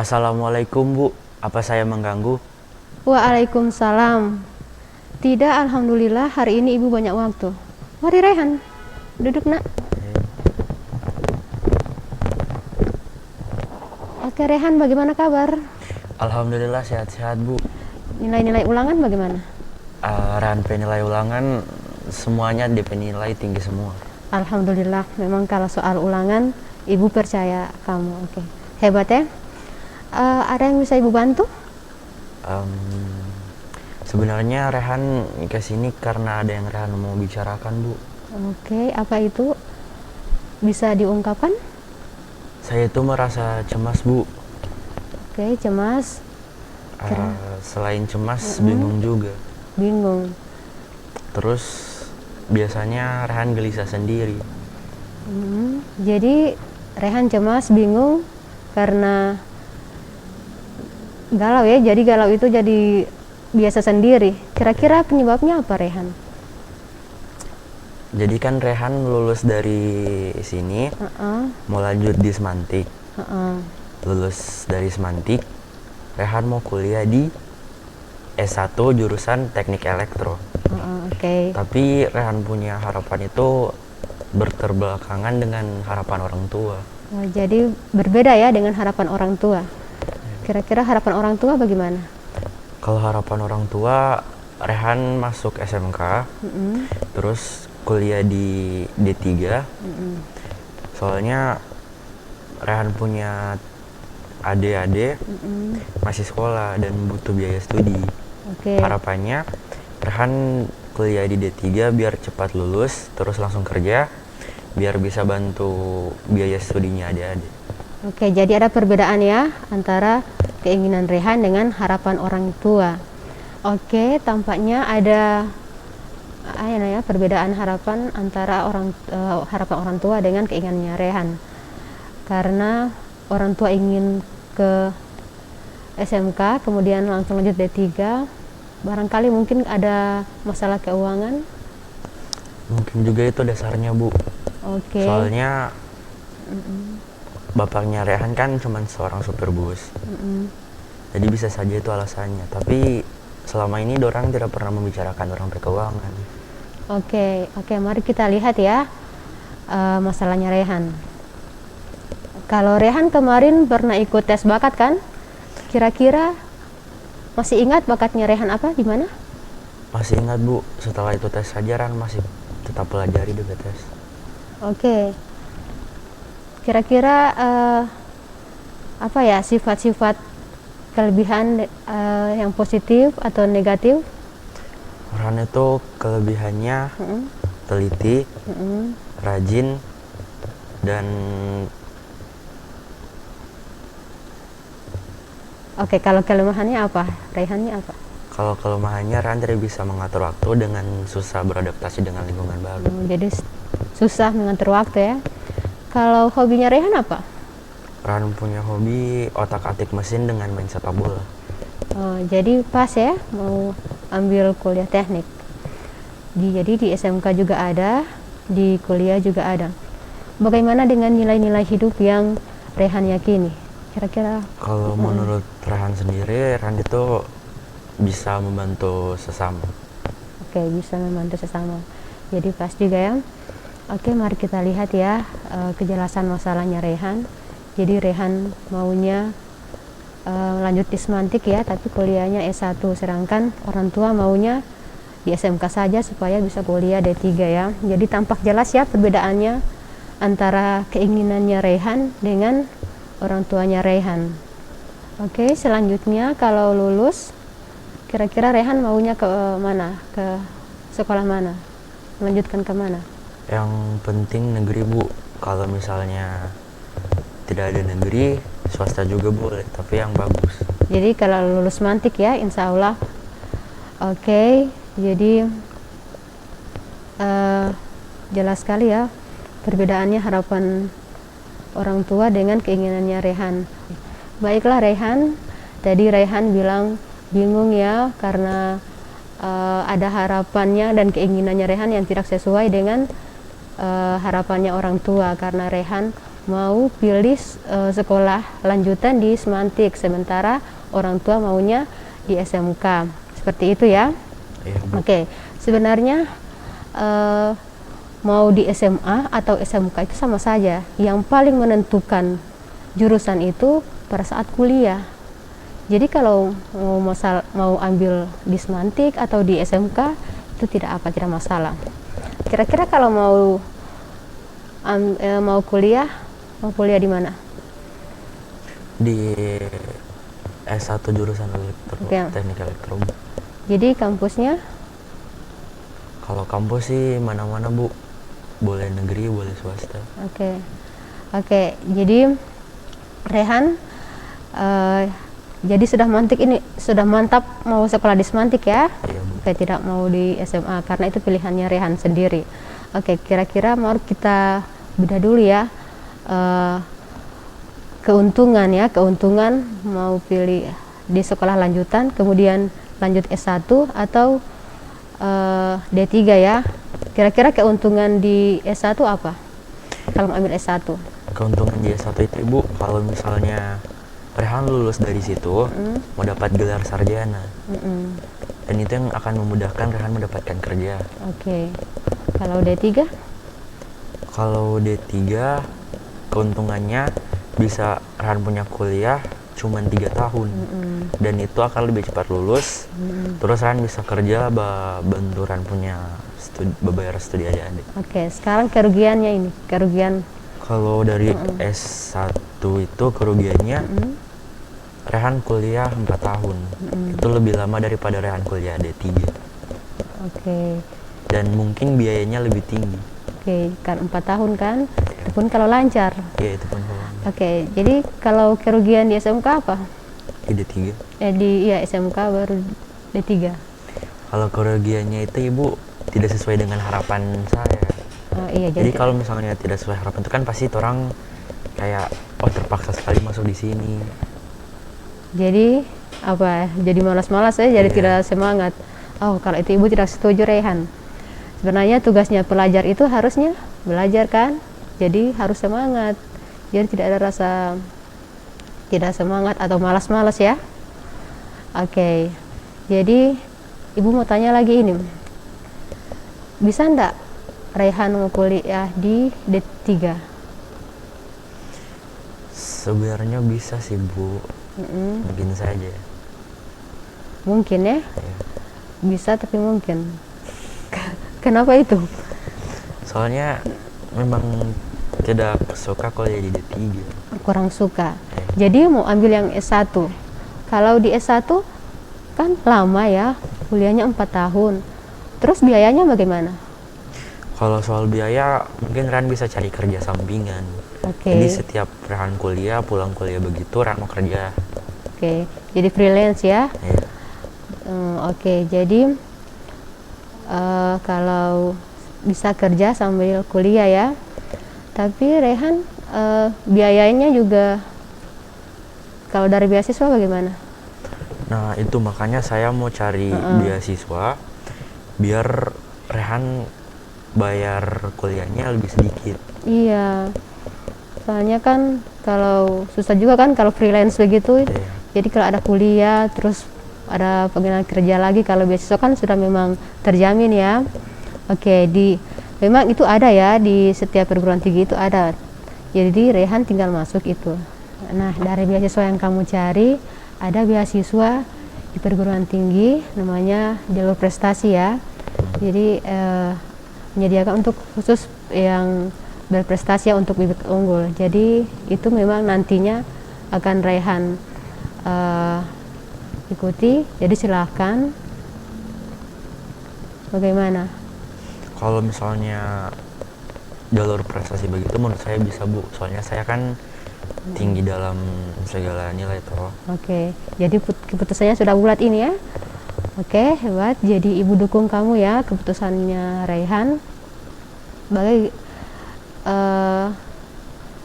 Assalamualaikum Bu, apa saya mengganggu? Waalaikumsalam. Tidak, alhamdulillah hari ini ibu banyak waktu. Mari Rehan, duduk nak. Oke Rehan, bagaimana kabar? Alhamdulillah sehat-sehat Bu. Nilai-nilai ulangan bagaimana? Rehan penilai ulangan semuanya DP nilai tinggi semua. Alhamdulillah, memang kalau soal ulangan ibu percaya kamu. Oke, hebat ya. Ada yang bisa ibu bantu? Sebenarnya Rehan kesini karena ada yang Rehan mau bicarakan Bu. Oke, apa itu? Bisa diungkapkan? Saya itu merasa cemas Bu. Oke, cemas. Selain cemas, bingung juga. Bingung. Terus biasanya Rehan gelisah sendiri. Jadi Rehan cemas, bingung karena galau ya. Jadi galau itu jadi biasa sendiri. Kira-kira penyebabnya apa Rehan? Jadi kan Rehan lulus dari sini, mau lanjut di Semantik. Lulus dari Semantik, Rehan mau kuliah di S1 jurusan Teknik Elektro. Oke. Tapi Rehan punya harapan itu berterbelakangan dengan harapan orang tua. Jadi berbeda ya dengan harapan orang tua. Kira-kira harapan orang tua bagaimana? Kalau harapan orang tua, Rehan masuk SMK, terus kuliah di D3. Soalnya Rehan punya adik-adik masih sekolah dan butuh biaya studi. Harapannya Rehan kuliah di D3 biar cepat lulus, terus langsung kerja, biar bisa bantu biaya studinya adik-adik. Oke, jadi ada perbedaan ya antara keinginan Rehan dengan harapan orang tua. Oke, tampaknya ada perbedaan harapan antara harapan orang tua dengan keinginannya Rehan. Karena orang tua ingin ke SMK, kemudian langsung lanjut D3, barangkali mungkin ada masalah keuangan. Mungkin juga itu dasarnya Bu. Soalnya bapaknya Rehan kan cuma seorang supir bus. Jadi bisa saja itu alasannya. Tapi selama ini dorang tidak pernah membicarakan orang keuangan. Oke, mari kita lihat ya masalahnya Rehan. Kalau Rehan kemarin pernah ikut tes bakat kan? Kira-kira masih ingat bakatnya Rehan apa, di mana? Masih ingat Bu, setelah itu tes saja Rehan masih tetap pelajari juga tes. Oke. Kira-kira sifat-sifat kelebihan yang positif atau negatif? Rehan itu kelebihannya teliti, rajin, dan kalau kelemahannya apa? Rehannya apa? Kalau kelemahannya Rehan tidak bisa mengatur waktu dengan susah beradaptasi dengan lingkungan baru. Jadi susah mengatur waktu ya. Kalau hobinya Rehan apa? Rehan punya hobi otak-atik mesin dengan main sepak bola. Jadi pas ya mau ambil kuliah teknik. Jadi di SMK juga ada, di kuliah juga ada. Bagaimana dengan nilai-nilai hidup yang Rehan yakini? Kira-kira? Kalau menurut Rehan sendiri, Rehan itu bisa membantu sesama. Oke, bisa membantu sesama. Jadi pas juga ya. Oke, mari kita lihat ya kejelasan masalahnya Rehan. Jadi Rehan maunya lanjut di Semantik ya, tapi kuliahnya S1, sedangkan orang tua maunya di SMK saja supaya bisa kuliah D3 ya. Jadi tampak jelas ya perbedaannya antara keinginannya Rehan dengan orang tuanya Rehan. Oke, selanjutnya kalau lulus, kira-kira Rehan maunya ke mana? Ke sekolah mana? Melanjutkan ke mana? Yang penting negeri Bu. Kalau misalnya tidak ada negeri, swasta juga boleh, tapi yang bagus. Jadi kalau lulus mantik ya, insya Allah. Oke, jadi jelas sekali ya perbedaannya harapan orang tua dengan keinginannya Rehan. Baiklah Rehan, tadi Rehan bilang bingung ya karena ada harapannya dan keinginannya Rehan yang tidak sesuai dengan harapannya orang tua, karena Rehan mau pilih sekolah lanjutan di Semantik, sementara orang tua maunya di SMK. Seperti itu ya. Iya, Bu. Oke, sebenarnya mau di SMA atau SMK itu sama saja. Yang paling menentukan jurusan itu pada saat kuliah. Jadi kalau mau ambil di Semantik atau di SMK itu tidak masalah. Kira-kira kalau mau kuliah di mana? Di S1 jurusan Oke. teknik elektro. Jadi kampusnya? Kalau kampus sih mana-mana Bu, boleh negeri boleh swasta. Oke. Jadi Rehan jadi sudah mantap mau sekolah di Semantik ya? Iya Bu. Oke, tidak mau di SMA karena itu pilihannya Rehan sendiri. Oke, kira-kira mau kita bedah dulu ya keuntungan mau pilih di sekolah lanjutan kemudian lanjut S1 atau D3 ya. Kira-kira keuntungan di S1 apa kalau mau ambil S1? Keuntungan di S1 itu Ibu, kalau misalnya Rehan lulus dari situ mau dapat gelar sarjana, dan itu yang akan memudahkan Rehan mendapatkan kerja. Oke. Kalau D3? Kalau D3 keuntungannya bisa Rehan punya kuliah cuman 3 tahun, dan itu akan lebih cepat lulus. Terus Rehan bisa kerja bantu Rehan punya bayar studi adik-adik. Oke, sekarang kerugiannya kerugian. Kalau dari S1 itu kerugiannya Rehan kuliah 4 tahun. Itu lebih lama daripada Rehan kuliah D3. Oke. Dan mungkin biayanya lebih tinggi. Oke, kan 4 tahun kan? Itu pun kalau lancar. Iya, itu pun kalau Oke, jadi kalau kerugian di SMK apa? D3. SMK baru D3. Kalau kerugiannya itu Ibu tidak sesuai dengan harapan saya. Oh, iya, Jadi kalau misalnya tidak sesuai harapan itu kan pasti orang kayak terpaksa sekali masuk di sini. Jadi jadi malas-malas ya, jadi tidak semangat. Oh, kalau itu Ibu tidak setuju Rehan. Sebenarnya tugasnya pelajar itu harusnya belajar kan, jadi harus semangat. Jadi tidak ada rasa tidak semangat atau malas-malas ya. Oke, jadi Ibu mau tanya lagi ini, bisa enggak Rehan mau kuliah di D3? Sebenarnya bisa sih Bu, mungkin saja. Mungkin ya, Ya. bisa tapi mungkin. Kenapa itu? Soalnya memang tidak suka kuliah di D3. Kurang suka. Jadi mau ambil yang S1. Kalau di S1 kan lama ya, kuliahnya 4 tahun. Terus biayanya bagaimana? Kalau soal biaya, mungkin Rehan bisa cari kerja sampingan. Oke. Jadi setiap Rehan kuliah, pulang kuliah begitu, Rehan mau kerja. Oke, jadi freelance ya. Ya. Oke, jadi kalau bisa kerja sambil kuliah ya. Tapi Rehan biayanya juga kalau dari beasiswa bagaimana? Nah itu makanya saya mau cari beasiswa biar Rehan bayar kuliahnya lebih sedikit. Iya, soalnya kan kalau susah juga kan kalau freelance begitu. Iya. Jadi kalau ada kuliah terus ada panggilan kerja lagi, kalau beasiswa kan sudah memang terjamin ya. Oke, memang itu ada ya di setiap perguruan tinggi itu ada. Jadi Rehan tinggal masuk itu. Nah, dari beasiswa yang kamu cari ada beasiswa di perguruan tinggi namanya jalur prestasi ya. Jadi menyediakan untuk khusus yang berprestasi ya, untuk bibit unggul. Jadi itu memang nantinya akan Rehan ikuti. Jadi silahkan. Bagaimana? Kalau misalnya jalur prestasi begitu menurut saya bisa Bu, soalnya saya kan tinggi dalam segala nilai toh. Oke, jadi keputusannya sudah bulat ini ya. Oke, hebat. Jadi ibu dukung kamu ya keputusannya Raihan.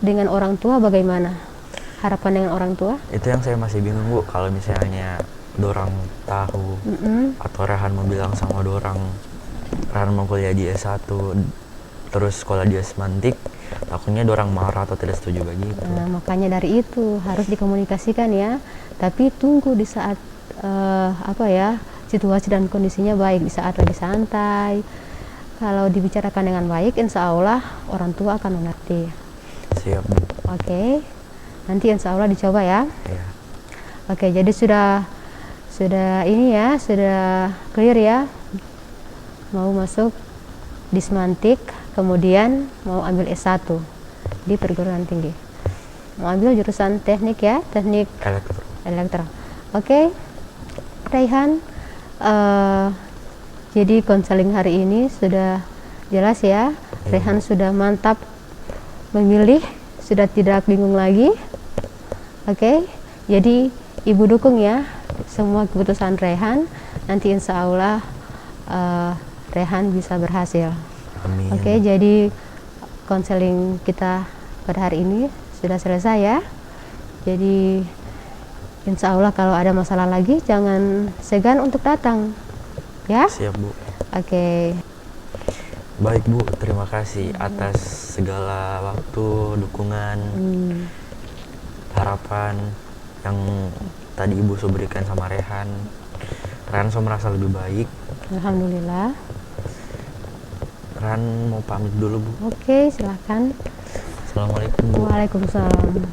Dengan orang tua bagaimana? Harapan dengan orang tua? Itu yang saya masih bingung Bu, kalau misalnya dorang tahu atau Rehan mau bilang sama dorang Rehan mau kuliah di S1 terus sekolah di Semantik, takutnya dorang marah atau tidak setuju begitu. Nah, makanya dari itu harus dikomunikasikan ya. Tapi tunggu di saat situasi dan kondisinya baik, di saat lagi santai. Kalau dibicarakan dengan baik, insya Allah orang tua akan mengerti. Siap Bu. Oke, nanti insya Allah dicoba ya. Iya. Oke, jadi sudah ini ya, sudah clear ya. Mau masuk di Semantik, kemudian mau ambil S1 di perguruan tinggi. Mau ambil jurusan teknik ya, teknik elektro. Oke, Raihan, jadi konseling hari ini sudah jelas ya. Raihan sudah mantap memilih, sudah tidak bingung lagi. Oke, jadi ibu dukung ya semua keputusan Raihan. Nanti insya Allah Raihan bisa berhasil. Amin. Oke, jadi konseling kita pada hari ini sudah selesai ya. Jadi insya Allah kalau ada masalah lagi jangan segan untuk datang ya. Siap Bu. Oke. Baik Bu, terima kasih atas segala waktu, dukungan, harapan yang tadi Ibu so berikan sama Rehan. Rehan so merasa lebih baik. Alhamdulillah. Rehan mau pamit dulu Bu. Oke, silakan. Assalamualaikum Bu. Waalaikumsalam.